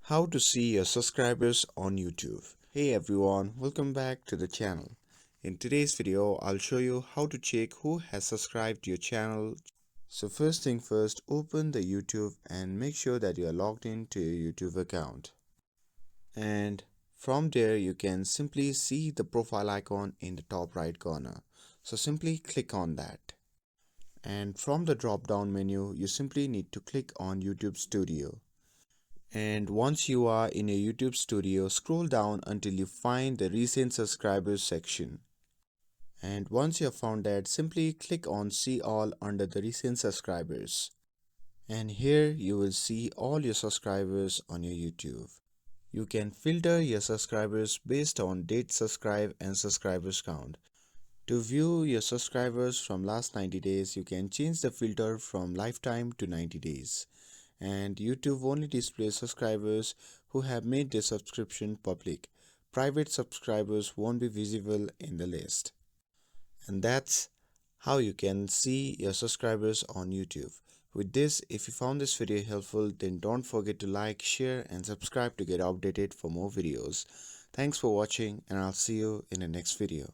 How to see your subscribers on YouTube. Hey everyone, welcome back to the channel. In today's video, I'll show you how to check who has subscribed to your channel. So first thing first, open the YouTube and make sure that you are logged into your YouTube account. And from there, you can simply see the profile icon in the top right corner. So simply click on that. And from the drop down menu, you simply need to click on YouTube Studio. And once you are in a YouTube Studio, scroll down until you find the recent subscribers section. And once you have found that, simply click on see all under the recent subscribers. And here you will see all your subscribers on your YouTube. You can filter your subscribers based on date subscribe and subscribers count. To view your subscribers from last 90 days, you can change the filter from lifetime to 90 days. And YouTube only displays subscribers who have made their subscription public. Private subscribers won't be visible in the list. And that's how you can see your subscribers on YouTube. With this, if you found this video helpful, then don't forget to like, share and subscribe to get updated for more videos. Thanks for watching and I'll see you in the next video.